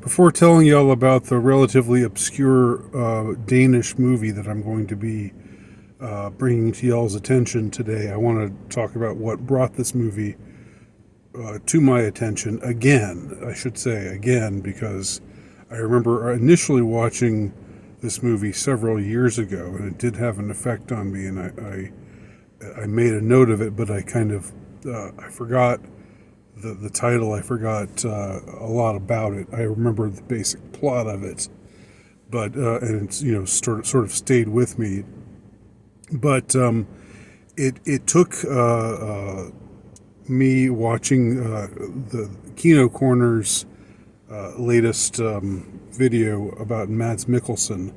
Before telling y'all about the relatively obscure Danish movie that I'm going to be bringing to y'all's attention today, I want to talk about what brought this movie to my attention again. I should say again, because I remember initially watching this movie several years ago, and it did have an effect on me, and I made a note of it, but I kind of I forgot the title. I forgot a lot about it. I remember the basic plot of it, but and it's sort of stayed with me. But it took me watching the Kino Corners latest video about Mads Mikkelsen,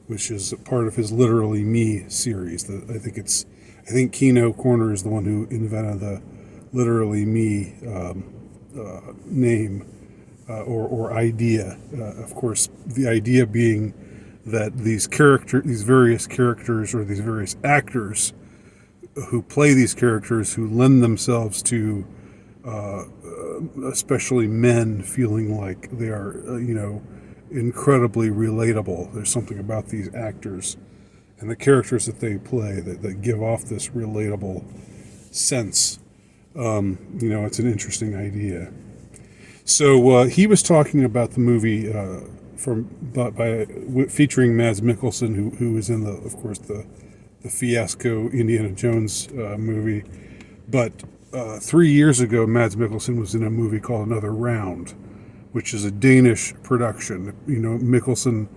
which is part of his Literally Me series. I think Kino Corner is the one who invented the Literally Me name or idea. Of course, the idea being that these various characters, or these various actors who play these characters, who lend themselves to, especially men, feeling like they are, incredibly relatable. There's something about these actors and the characters that they play that give off this relatable sense. It's an interesting idea. So he was talking about the movie featuring Mads Mikkelsen, who was in of course, the fiasco Indiana Jones movie. But 3 years ago, Mads Mikkelsen was in a movie called Another Round, which is a Danish production. Mikkelsen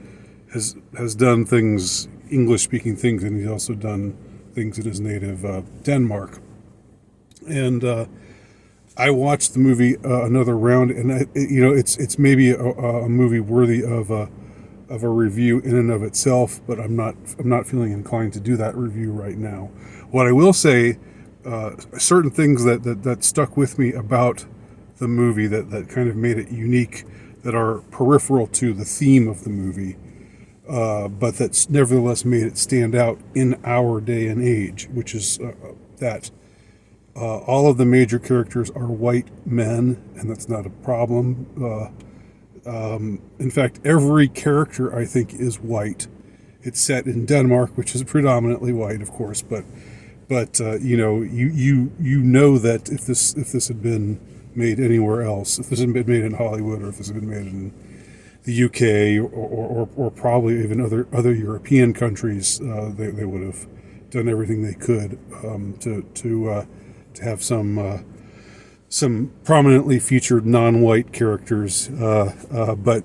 has done things, English-speaking things, and he's also done things in his native Denmark. And I watched the movie Another Round, and it's maybe a movie worthy of a review in and of itself, but I'm not feeling inclined to do that review right now. What I will say, certain things that stuck with me about the movie that kind of made it unique, that are peripheral to the theme of the movie, but that's nevertheless made it stand out in our day and age, which is that all of the major characters are white men, and that's not a problem. In fact, every character, I think, is white. It's set in Denmark, which is predominantly white, of course, but you know that if this had been made anywhere else, if this had been made in Hollywood, or if this had been made in the UK, or probably even other European countries, they would have done everything they could to have some prominently featured non-white characters, but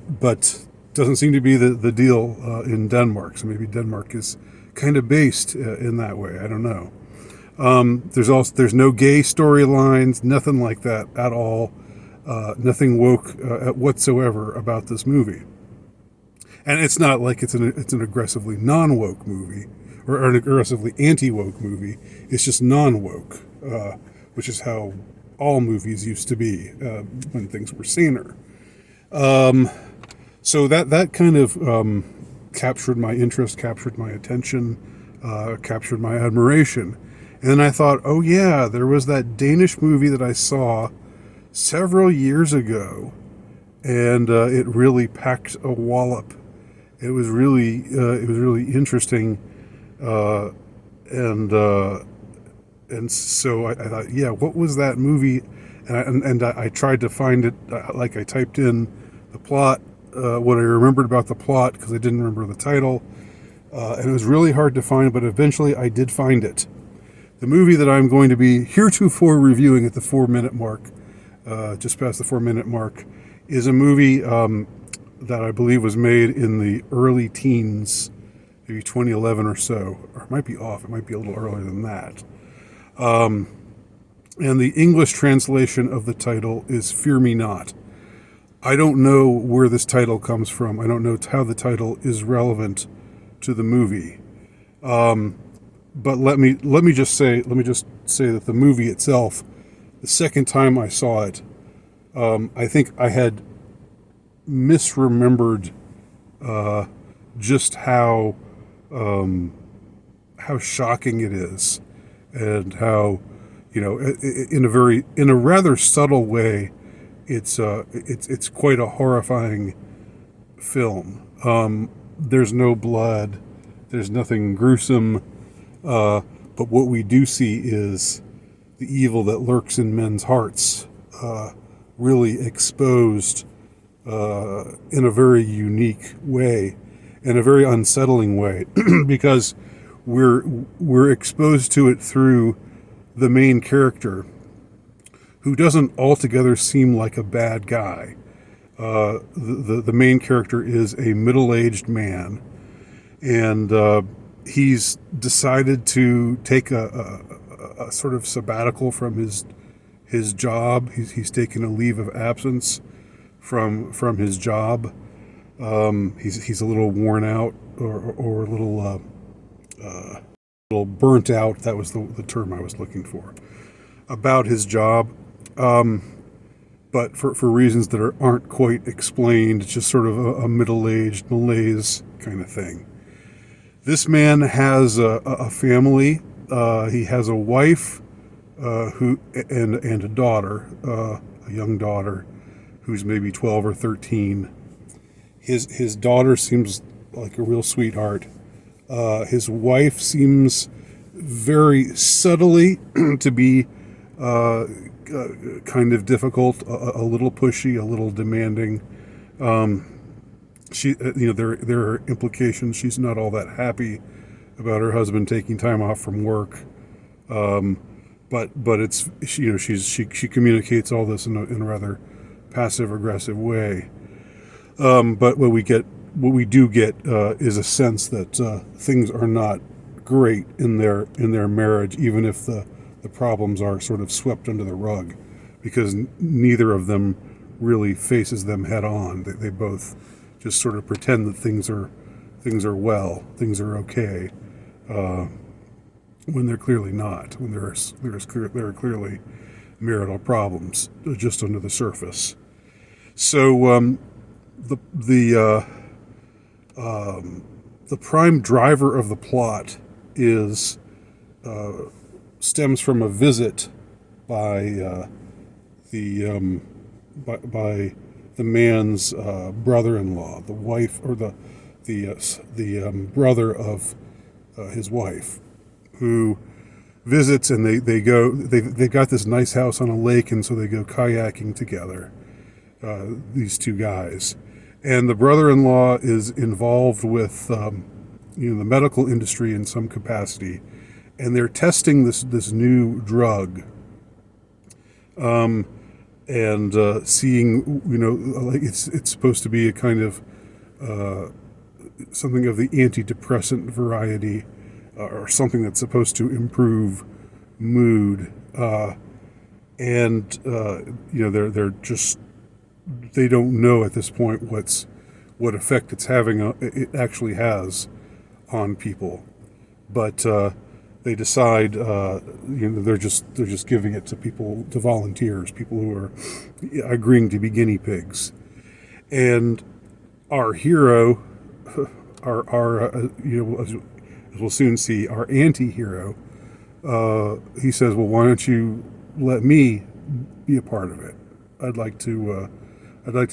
doesn't seem to be the deal in Denmark. So maybe Denmark is kind of based in that way. I don't know. There's no gay storylines, nothing like that at all. Nothing woke whatsoever about this movie. And it's not like it's an aggressively non-woke movie, or an aggressively anti-woke movie. It's just non-woke, which is how all movies used to be when things were saner. So that kind of captured my interest, captured my attention, captured my admiration. And then I thought, oh yeah, there was that Danish movie that I saw several years ago, and it really packed a wallop. It was really interesting, and so I thought, yeah, what was that movie? And I tried to find it, like I typed in the plot, what I remembered about the plot, because I didn't remember the title, and it was really hard to find, but eventually I did find it. The movie that I'm going to be heretofore reviewing at the 4-minute mark, just past the 4-minute mark, is a movie that I believe was made in the early teens, maybe 2011 or so, or it might be off, it might be a little earlier than that. And the English translation of the title is Fear Me Not. I don't know where this title comes from. I don't know how the title is relevant to the movie. But let me just say that the movie itself, the second time I saw it, I think I had misremembered just how shocking it is, and how, in a rather subtle way, it's quite a horrifying film. There's no blood, there's nothing gruesome, but what we do see is the evil that lurks in men's hearts, really exposed in a very unique way, in a very unsettling way, because we're exposed to it through the main character, who doesn't altogether seem like a bad guy. The main character is a middle-aged man, and he's decided to take a sort of sabbatical from his job. He's taken a leave of absence from his job. He's a little worn out, or a little burnt out. That was the term I was looking for about his job. But for reasons that aren't quite explained, it's just sort of a middle-aged malaise kind of thing. This man has a family. He has a wife who and a daughter, a young daughter, who's maybe 12 or 13. His daughter seems like a real sweetheart. His wife seems very subtly to be kind of difficult, a little pushy, a little demanding. She, there are implications. She's not all that happy about her husband taking time off from work. But it's, she communicates all this in a rather passive aggressive way. But what we do get is a sense that things are not great in their marriage, even if the problems are sort of swept under the rug, because neither of them really faces them head on. They both just sort of pretend that things are well, things are okay, when they're clearly not. When there are clearly marital problems just under the surface. So the prime driver of the plot stems from a visit by the man's brother-in-law, the wife, or the brother of his wife, who visits, and they got this nice house on a lake, and so they go kayaking together. These two guys, and the brother-in-law is involved with the medical industry in some capacity, and they're testing this new drug, and seeing, like it's supposed to be a kind of something of the antidepressant variety, or something that's supposed to improve mood, and they're just, they don't know at this point what effect it actually has on people, but they decide they're just giving it to people, to volunteers, people who are agreeing to be guinea pigs. And our hero, as we'll soon see, our anti-hero, he says, well, why don't you let me be a part of it? I'd like to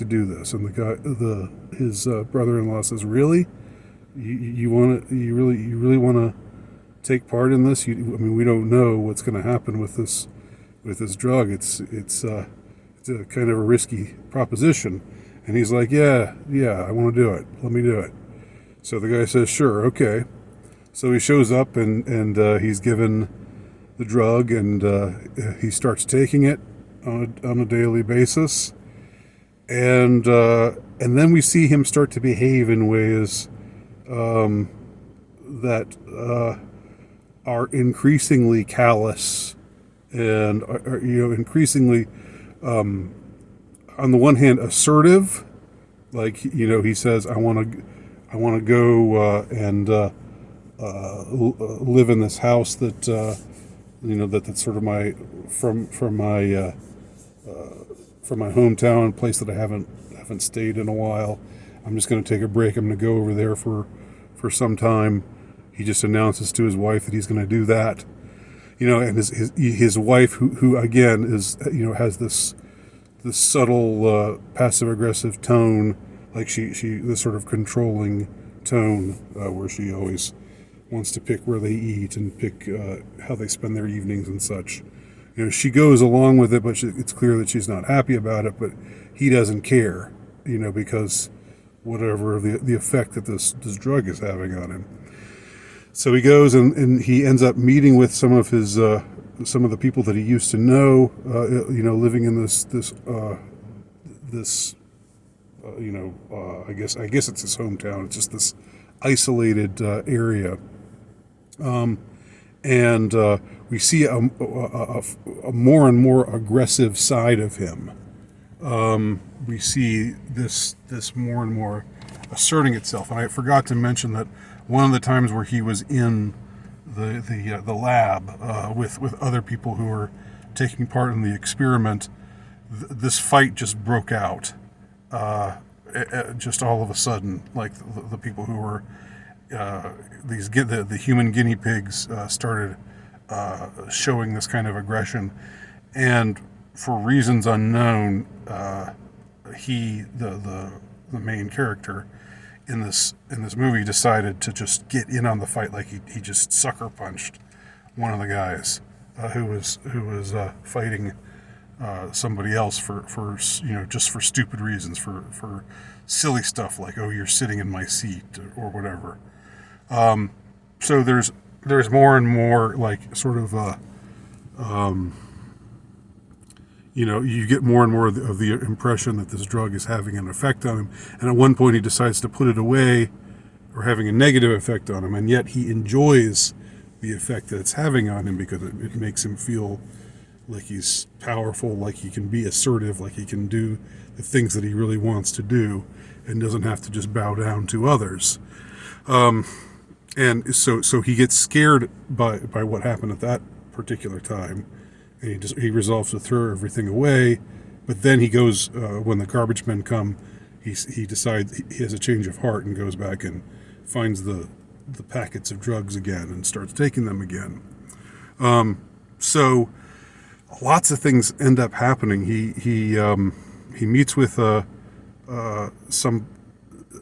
do this. And his brother-in-law says, really? You really want to take part in this? We don't know what's going to happen with this drug. It's a kind of a risky proposition. And he's like, yeah, I want to do it. Let me do it. So the guy says, sure, okay. So he shows up, and he's given the drug, and he starts taking it on a daily basis. And then we see him start to behave in ways that are increasingly callous, and are increasingly, on the one hand, assertive. Like, he says, I want to go and live in this house that that's sort of from my hometown, place that I haven't stayed in a while. I'm just going to take a break. I'm going to go over there for some time. He just announces to his wife that he's going to do that. And his wife, who again is, has this subtle passive aggressive tone, like she this sort of controlling tone where she always wants to pick where they eat and pick how they spend their evenings and such. She goes along with it, but it's clear that she's not happy about it. But he doesn't care, because whatever the effect that this drug is having on him. So he goes and he ends up meeting with some of his some of the people that he used to know, living in this I guess it's his hometown. It's just this isolated area, and we see a more and more aggressive side of him. We see this more and more asserting itself. And I forgot to mention that one of the times where he was in the lab with other people who were taking part in the experiment, this fight just broke out. Just all of a sudden, like the people who were the human guinea pigs started showing this kind of aggression, and for reasons unknown, the main character in this movie decided to just get in on the fight. Like he just sucker punched one of the guys who was fighting somebody else for just for stupid reasons, for silly stuff like, oh, you're sitting in my seat or whatever. So there's more and more like sort of you get more and more of the impression that this drug is having an effect on him. And at one point he decides to put it away, or having a negative effect on him, and yet he enjoys the effect that it's having on him because it makes him feel like he's powerful, like he can be assertive, like he can do the things that he really wants to do and doesn't have to just bow down to others. And so he gets scared by what happened at that particular time, and he resolves to throw everything away. But then he goes, when the garbage men come, he decides he has a change of heart and goes back and finds the packets of drugs again and starts taking them again. So lots of things end up happening. He meets with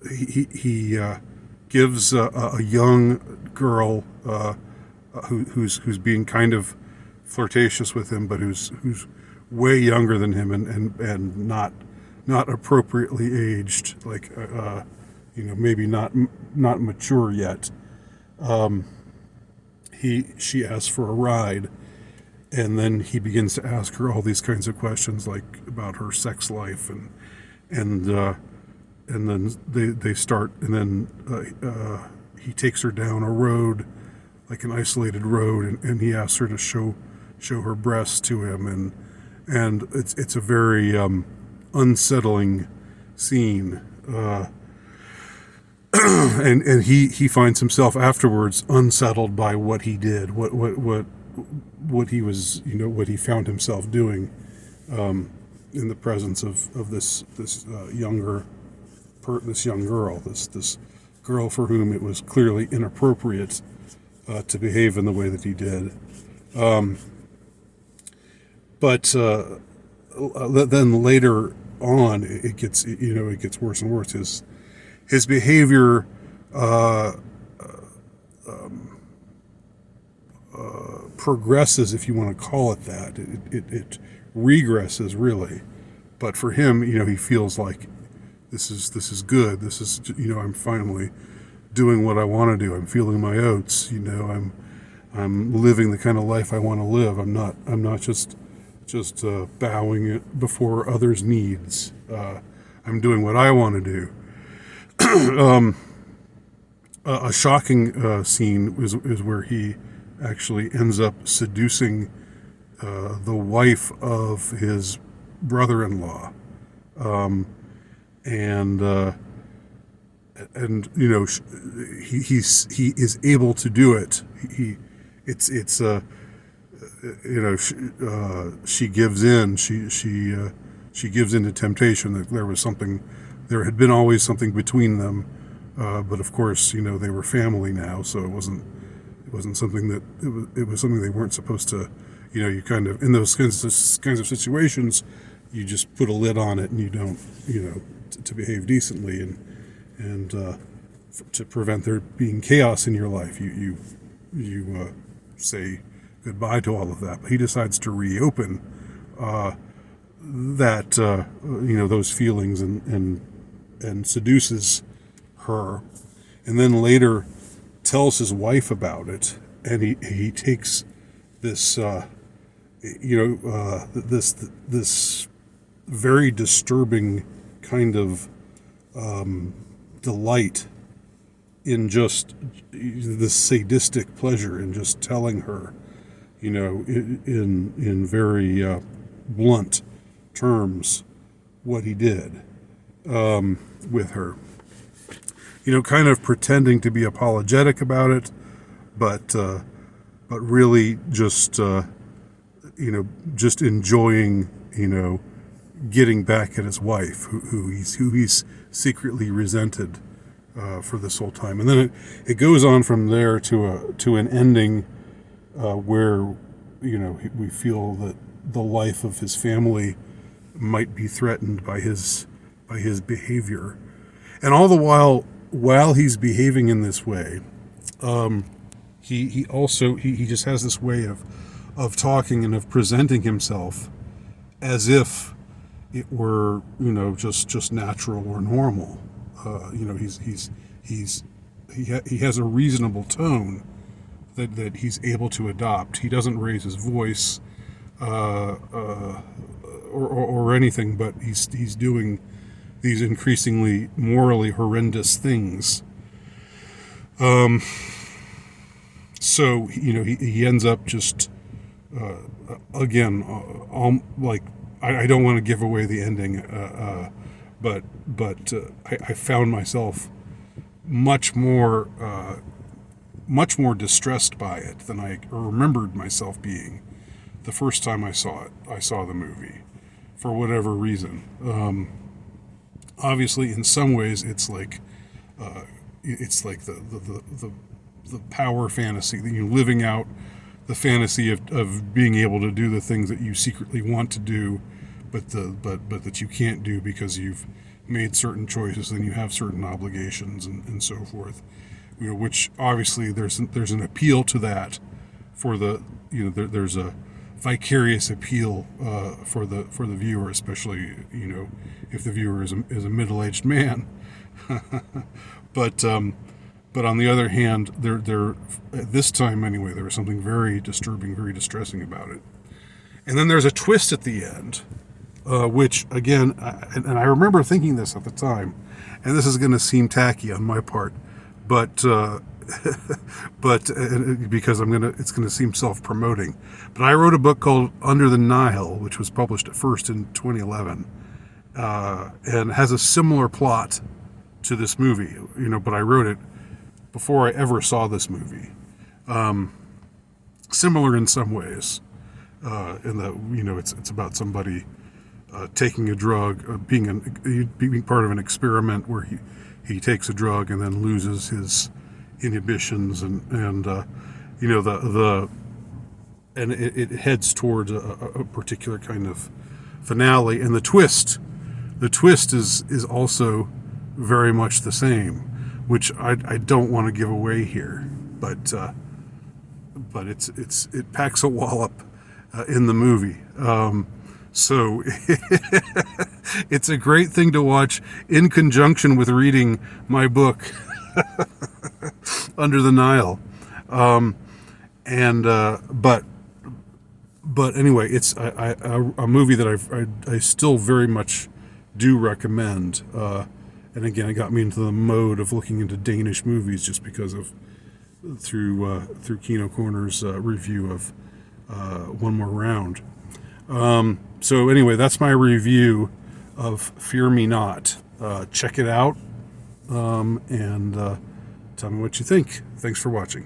he gives a young girl who's being kind of flirtatious with him, but who's way younger than him and not appropriately aged, like maybe not mature yet. She asks for a ride, and then he begins to ask her all these kinds of questions, like about her sex life, and then they start, and then he takes her down a road, like an isolated road, and he asks her to show her breasts to him, and it's a very unsettling scene, and he finds himself afterwards unsettled by what he did, what he was, what he found himself doing in the presence of this young girl, this girl for whom it was clearly inappropriate to behave in the way that he did. But then later on, it gets worse and worse. His behavior progresses, if you want to call it that. It regresses, really. But for him, he feels like this is good. This is, I'm finally doing what I want to do. I'm feeling my oats. I'm living the kind of life I want to live. I'm not just bowing it before others' needs. I'm doing what I want to do. A shocking scene is where he actually ends up seducing the wife of his brother-in-law, and he is able to do it. She gives in. She gives in to temptation. That there had been always something between them, but of course, they were family now, so it wasn't something that it was something they weren't supposed to. You kind of, in those kinds of situations, you just put a lid on it and you don't to behave decently and to prevent there being chaos in your life. You say goodbye to all of that. But he decides to reopen that those feelings and seduces her, and then later tells his wife about it, and he takes this this very disturbing kind of delight in just this sadistic pleasure in just telling her, in very blunt terms, what he did with her. Kind of pretending to be apologetic about it, but really just just enjoying getting back at his wife, who he's secretly resented for this whole time. And then it goes on from there to an ending where we feel that the life of his family might be threatened by his behavior, and all the while he's behaving in this way, he also just has this way of talking and of presenting himself as if it were just natural or normal. He has a reasonable tone that he's able to adopt. He doesn't raise his voice or anything, but he's doing these increasingly morally horrendous things. So he ends up just again, I don't want to give away the ending, but I found myself much more distressed by it than I remembered myself being the first time I saw the movie, for whatever reason. Obviously, in some ways, it's like the power fantasy, living out the fantasy of being able to do the things that you secretly want to do, but that you can't do because you've made certain choices and you have certain obligations and so forth. Which obviously there's an appeal to that for there's a vicarious appeal for the viewer, especially if the viewer is a middle-aged man. But on the other hand, there at this time anyway, there was something very disturbing, very distressing about it. And then there's a twist at the end, which again, and I remember thinking this at the time, and this is going to seem tacky on my part, but because it's going to seem self-promoting. But I wrote a book called Under the Nile, which was published at first in 2011, and has a similar plot to this movie. But I wrote it before I ever saw this movie. Similar in some ways, in that it's about somebody taking a drug, being part of an experiment where he takes a drug and then loses his inhibitions and it heads towards a particular kind of finale. And the twist is also very much the same, which I don't want to give away here, but it packs a wallop in the movie. So it's a great thing to watch in conjunction with reading my book, Under the Nile. But anyway, it's a movie that I still very much do recommend. And again, it got me into the mode of looking into Danish movies just because of through Kino Corner's review of One More Round. So anyway, that's my review of Fear Me Not. Check it out, and tell me what you think. Thanks for watching.